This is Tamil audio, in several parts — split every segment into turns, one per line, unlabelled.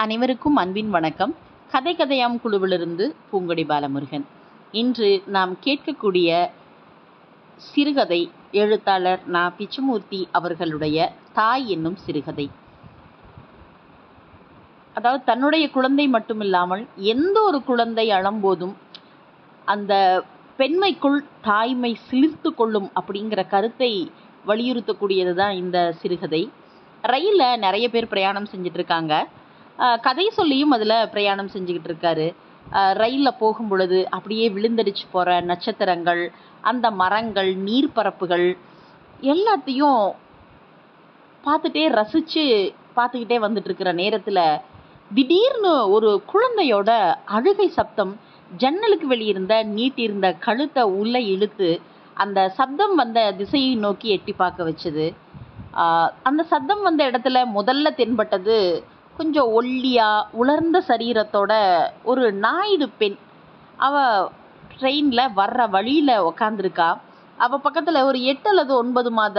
அனைவருக்கும் அன்பின் வணக்கம். கதை கதையாம் குழுவிலிருந்து பூங்கொடி பாலமுருகன். இன்று நாம் கேட்கக்கூடிய சிறுகதை எழுத்தாளர் நா. பிச்சமூர்த்தி அவர்களுடைய தாய் என்னும் சிறுகதை. அதாவது தன்னுடைய குழந்தை மட்டுமில்லாமல் எந்த ஒரு குழந்தை அழும்போதும் அந்த பெண்மைக்குள் தாய்மை சிலிர்த்து கொள்ளும் அப்படிங்கிற கருத்தை வலியுறுத்தக்கூடியது தான் இந்த சிறுகதை. ரயிலில் நிறைய பேர் பிரயாணம் செஞ்சுட்டு இருக்காங்க. கதை சொல்லியும் அதில் பிரயாணம் செஞ்சுக்கிட்டு இருக்காரு. ரயிலில் போகும் பொழுது அப்படியே விழுந்தடிச்சு போகிற நட்சத்திரங்கள், அந்த மரங்கள், நீர்ப்பரப்புகள் எல்லாத்தையும் பார்த்துட்டே ரசித்து பார்த்துக்கிட்டே வந்துட்டு இருக்கிற நேரத்தில் திடீர்னு ஒரு குழந்தையோட அழுகை சப்தம் ஜன்னலுக்கு வெளியிருந்த நீட்டிருந்த கழுத்தை உள்ளே இழுத்து அந்த சப்தம் வந்த திசையை நோக்கி எட்டி பார்க்க வச்சுது. அந்த சத்தம் வந்த இடத்துல முதல்ல தென்பட்டது கொஞ்சம் ஒல்லியா உலர்ந்த சரீரத்தோட ஒரு நாயுடு பெண். அவள் ட்ரெயினில் வர்ற வழியில் உக்காந்துருக்கா. அவள் பக்கத்தில் ஒரு 8 அல்லது 9 மாத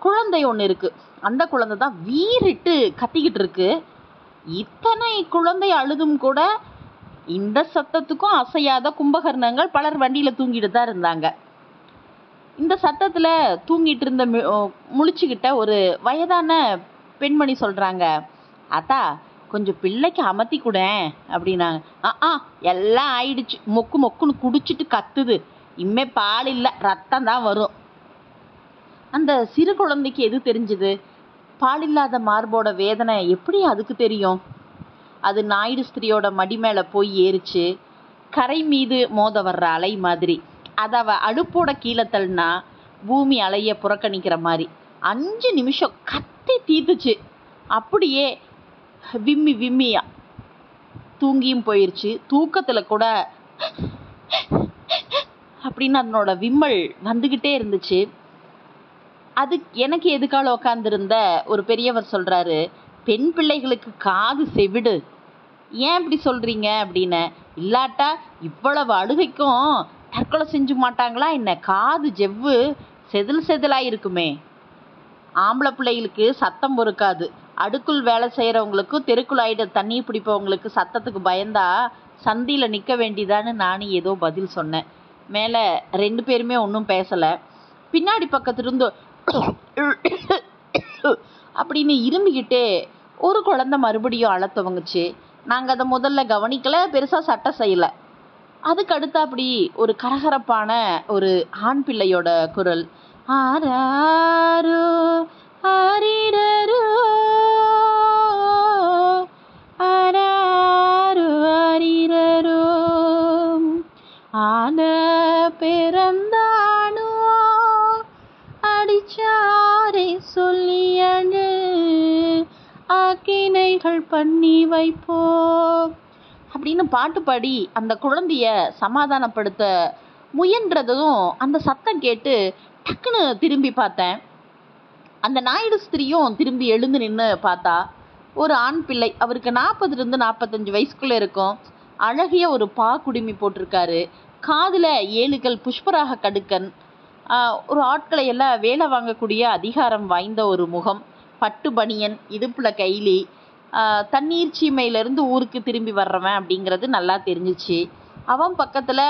குழந்தை ஒன்று இருக்குது. அந்த குழந்தை தான் வீறிட்டு கத்திக்கிட்டு இருக்கு. இத்தனை குழந்தை அழுதும் கூட இந்த சத்தத்துக்கும் அசையாத கும்பகர்ணங்கள் பலர் வண்டியில் தூங்கிட்டு தான் இருந்தாங்க. இந்த சத்தத்தில் தூங்கிட்டு இருந்த முழிச்சுக்கிட்ட ஒரு வயதான பெண்மணி சொல்கிறாங்க, அத்தா கொஞ்சம் பிள்ளைக்கு அமர்த்தி கூட அப்படின்னாங்க. எல்லாம் ஆயிடுச்சு, மொக்கு மொக்குன்னு குடிச்சிட்டு கத்துது, இனிமே பால் இல்லை ரத்தம் தான் வரும். அந்த சிறு குழந்தைக்கு எது தெரிஞ்சுது? பால் இல்லாத மார்போட வேதனை எப்படி அதுக்கு தெரியும்? அது நாயுடு ஸ்திரியோட மடி மேலே போய் ஏறிச்சு. கரை மீது மோத வர்ற அலை மாதிரி. அதை அவள் அடுப்போட கீழே தள்ளினா பூமி அலைய புறக்கணிக்கிற மாதிரி 5 நிமிஷம் கத்தி தீத்துச்சு. அப்படியே விம்மி விம்மியா தூங்கியும் போயிடுச்சு. தூக்கத்தில் கூட அப்படின்னு அதனோட விம்மல் வந்துக்கிட்டே இருந்துச்சு. அது எனக்கு எதுக்கால உக்காந்துருந்த ஒரு பெரியவர் சொல்கிறாரு, பெண் பிள்ளைகளுக்கு காது செவிடு, ஏன் இப்படி சொல்கிறீங்க அப்படின்னு. இல்லாட்டா இவ்வளவு அழுகைக்கும் தற்கொலை செஞ்சு மாட்டாங்களா என்ன? காது ஜெவ்வு செதில் செதிலாக இருக்குமே. ஆம்பளை பிள்ளைகளுக்கு சத்தம் பொறுக்காது. அடுக்குள் வேலை செய்கிறவங்களுக்கும் தெருக்குள் ஆயிட தண்ணி பிடிப்பவங்களுக்கு சத்தத்துக்கு பயந்தா சந்தியில் நிற்க வேண்டியதான்னு நானும் ஏதோ பதில் சொன்னேன். மேலே 2 பேருமே ஒன்றும் பேசலை. பின்னாடி பக்கத்துலேருந்து அப்படின்னு இரும்பிக்கிட்டே ஒரு குழந்தை மறுபடியும் அழ துவங்குச்சு. நாங்கள் அதை முதல்ல கவனிக்கலை, பெருசாக சட்டை செய்யலை. அதுக்கு அடுத்து அப்படி ஒரு கரகரப்பான ஒரு ஆண் பிள்ளையோட குரல், ஆராரோ ஆரிரரோ ஆராரோ ஆரிரரோ ஆன பிறந்தானோ அடிச்சாரை சொல்லியனு ஆக்கினைகள் பண்ணி வைப்போ அப்படின்னு பாட்டு பாடி அந்த குழந்தைய சமாதானப்படுத்த முயன்றதும் அந்த சத்தம் கேட்டு டக்குன்னு திரும்பி பார்த்தேன். அந்த நாயுடு ஸ்திரியும் திரும்பி எழுந்து நின்று பார்த்தா ஒரு ஆண் பிள்ளை. அவருக்கு 40 to 45 வயசுக்குள்ளே இருக்கும். அழகிய ஒரு குடுமி போட்டிருக்காரு. காதில் 7 புஷ்பராக கடுக்கன். ஒரு ஆட்களை எல்லாம் வேலை வாங்கக்கூடிய அதிகாரம் வாய்ந்த ஒரு முகம். பட்டு பனியன், இடுப்பில் கைலி. தண்ணீர் சீமையிலேருந்து ஊருக்கு திரும்பி வர்றவன் அப்படிங்கிறது நல்லா தெரிஞ்சிச்சு. அவன் பக்கத்தில்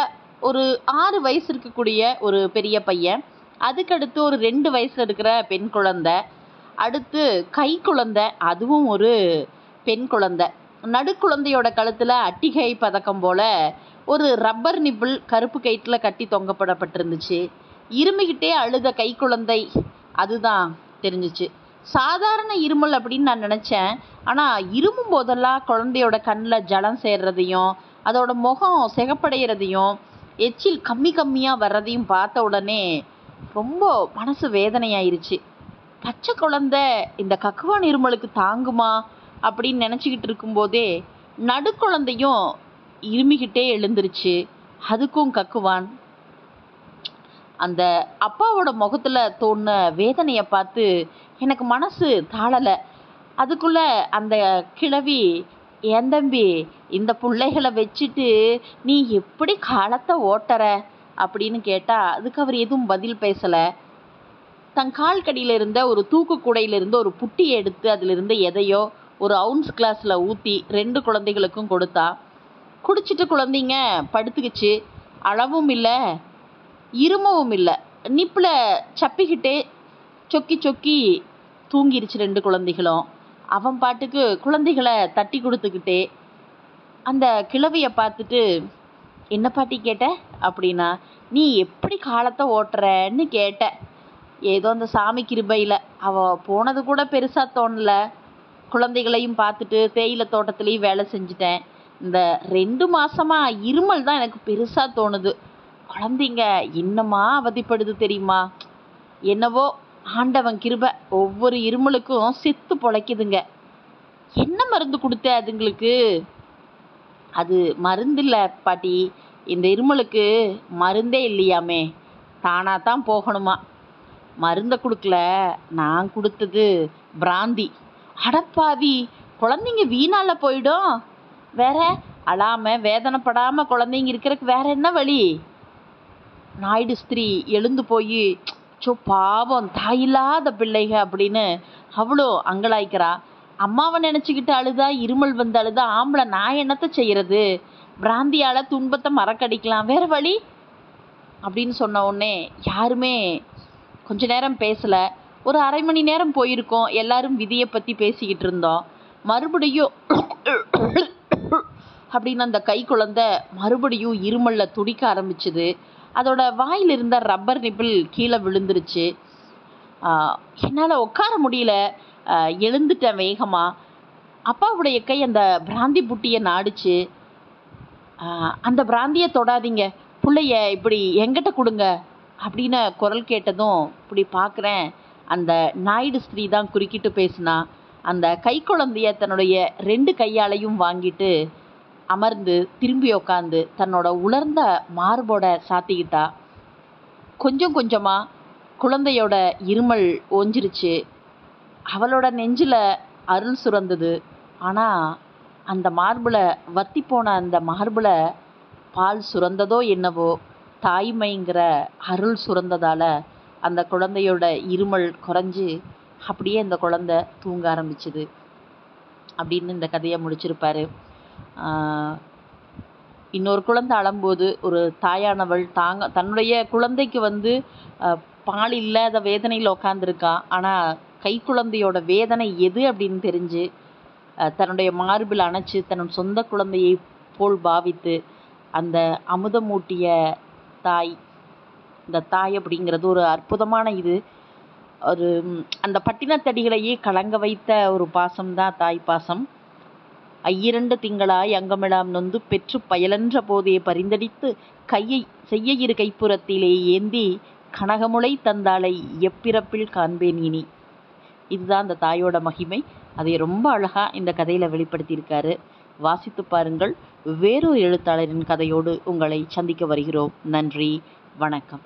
ஒரு 6 வயசு இருக்கக்கூடிய ஒரு பெரிய பையன். அதுக்கடுத்து ஒரு 2 வயசில் இருக்கிற பெண் குழந்தை. அடுத்து கை குழந்தை, அதுவும் ஒரு பெண் குழந்தை. நடுக்குழந்தையோட கழுத்தில் அட்டிகை பதக்கம் போல் ஒரு ரப்பர் நிப்பிள் கருப்பு கயிற்றில் கட்டி தொங்கப்படப்பட்டிருந்துச்சு. இருமிக்கிட்டே அழுத கை குழந்தை அதுதான் தெரிஞ்சிச்சு. சாதாரண இருமல் அப்படின்னு நான் நினச்சேன். ஆனால் இருமும் போதெல்லாம் குழந்தையோட கண்ணில் ஜலம் சேர்றதையும் அதோட முகம் சிகப்படைகிறதையும் எச்சில் கம்மியாக வர்றதையும் பார்த்த உடனே ரொம்ப மனசு வேதனையாயிருச்சு. பச்சை குழந்தை இந்த கக்குவான் இருமலுக்கு தாங்குமா அப்படின்னு நினச்சிக்கிட்டு இருக்கும்போதே நடுக்குழந்தையும் இருமிக்கிட்டே எழுந்துருச்சு. அதுக்கும் கக்குவான். அந்த அப்பாவோட முகத்தில் தோணுன வேதனையை பார்த்து எனக்கு மனசு தாழலை. அதுக்குள்ளே அந்த கிழவி, ஏன் தம்பி இந்த பிள்ளைகளை வச்சுட்டு நீ எப்படி காலத்தை ஓட்டுற அப்படின்னு கேட்டால் அதுக்கு அவர் எதுவும் பதில் பேசலை. தன் கால் கடியில் இருந்த ஒரு தூக்கு கூடையிலிருந்து ஒரு புட்டியை எடுத்து அதிலிருந்து எதையோ ஒரு அவுன்ஸ் கிளாஸில் ஊற்றி 2 குழந்தைகளுக்கும் கொடுத்தா. குடிச்சிட்டு குழந்தைங்க படுத்துக்கிச்சு. அழவும் இல்லை, இருமவும் இல்லை. நிப்பில் சப்பிக்கிட்டே சொக்கி சொக்கி தூங்கிருச்சு 2 குழந்தைகளும். அவன் பாட்டுக்கு குழந்தைகளை தட்டி கொடுத்துக்கிட்டே அந்த கிழவியை பார்த்துட்டு, என்ன பாட்டி கேட்ட அப்படின்னா, நீ எப்படி காலத்தை ஓட்டுறன்னு கேட்ட. ஏதோ அந்த சாமி கிருபையில் அவள் போனது கூட பெருசாக தோணல. குழந்தைகளையும் பார்த்துட்டு தேயிலை தோட்டத்துலேயும் வேலை செஞ்சுட்டேன். இந்த 2 மாசமா இருமல் தான் எனக்கு பெருசாக தோணுது. குழந்தைங்க என்னமா அவதிப்படுது தெரியுமா? என்னவோ ஆண்டவன் கிருபை, ஒவ்வொரு இருமலுக்கும் செத்து பொழைக்குதுங்க. என்ன மருந்து கொடுத்த அதுங்களுக்கு? அது மருந்து இல்லை பாட்டி, இந்த இருமலுக்கு மருந்தே இல்லையாமே, தானாக தான் போகணுமா. மருந்தை கொடுக்கல, நான் கொடுத்தது பிராந்தி. அடப்பாவி, குழந்தைங்க வீணால போயிடும். வேற அழாமல் வேதனைப்படாமல் குழந்தைங்க இருக்கிறதுக்கு வேற என்ன வழி? நாயுடு ஸ்திரீ எழுந்து போய், பாவம் தாயில்லாத பிள்ளைக அப்படின்னு அவ்வளோ அங்கலாய்க்கிறா. அம்மாவை நினச்சிக்கிட்டு அழுதா, இருமல் வந்து அழுதா, ஆம்பளை நான் என்னத்தை செய்கிறது? பிராந்தியால் துன்பத்தை மறக்கடிக்கலாம், வேற வழி அப்படின்னு சொன்ன உடனே யாருமே கொஞ்ச நேரம் பேசலை. ஒரு அரை மணி நேரம் போயிருக்கோம். எல்லாரும் விதியை பற்றி பேசிக்கிட்டு இருந்தோம். மறுபடியும் அப்படின்னு அந்த கை குழந்தை மறுபடியும் இருமலில் துடிக்க ஆரம்பிச்சுது. அதோட வாயில் இருந்த ரப்பர் நிப்பிள் கீழே விழுந்துருச்சு. என்னால் உட்கார முடியல. எழுந்துட்டேன் வேகமாக. அப்பாவுடைய கை அந்த பிராந்தி புட்டியை நாடிச்சு. அந்த பிராந்தியை தொடாதீங்க, பிள்ளைய இப்படி எங்கிட்ட கொடுங்க அப்படின்னு குரல் கேட்டதும் இப்படி பார்க்குறேன். அந்த நாயுடு ஸ்திரீ தான் குறுக்கிட்டு பேசினா. அந்த கை குழந்தைய தன்னுடைய 2 கையாலையும் வாங்கிட்டு அமர்ந்து திரும்பி உக்காந்து தன்னோட உலர்ந்த மார்போட சாத்திக்கிட்டா. கொஞ்சம் கொஞ்சமாக குழந்தையோட இருமல் ஓஞ்சிருச்சு. அவளோட நெஞ்சில் அருள் சுரந்தது. ஆனால் அந்த மார்பில் வத்தி போன அந்த மார்பில் பால் சுரந்ததோ என்னவோ, தாய்மைங்கிற அருள் சுரந்ததால் அந்த குழந்தையோட இருமல் குறைஞ்சி அப்படியே அந்த குழந்தை தூங்க ஆரம்பிச்சுது அப்படின்னு இந்த கதையை முடிச்சிருப்பாரு. இன்னொரு குழந்தை அழும்போது ஒரு தாயானவள் தன்னுடைய குழந்தைக்கு பால் இல்லாத வேதனையில் உக்காந்துருக்கா. ஆனால் கை குழந்தையோட வேதனை எது அப்படின்னு தெரிஞ்சு தன்னுடைய மார்பில் அணைச்சி தன் சொந்த குழந்தையை போல் பாவித்து அந்த அமுதமூட்டிய தாய். இந்த தாய் அப்படிங்கிறது ஒரு அற்புதமான ஒரு அந்த பட்டினத்தடிகளையே கலங்க வைத்த ஒரு பாசம்தான் தாய் பாசம். 2 திங்களாய் அங்கமிடாம் நொந்து பெற்று பயலன்ற போதே பரிந்தடித்து கையை செய்ய இரு கைப்புறத்திலே ஏந்தி கனகமுளை தந்தாளை எப்பிறப்பில் காண்பேன் இனி. இதுதான் அந்த தாயோட மகிமை. அதை ரொம்ப அழகாக இந்த கதையில் வெளிப்படுத்தியிருக்காரு. வாசித்து பாருங்கள். வேறொரு எழுத்தாளரின் கதையோடு உங்களை சந்திக்க வருகிறோம். நன்றி, வணக்கம்.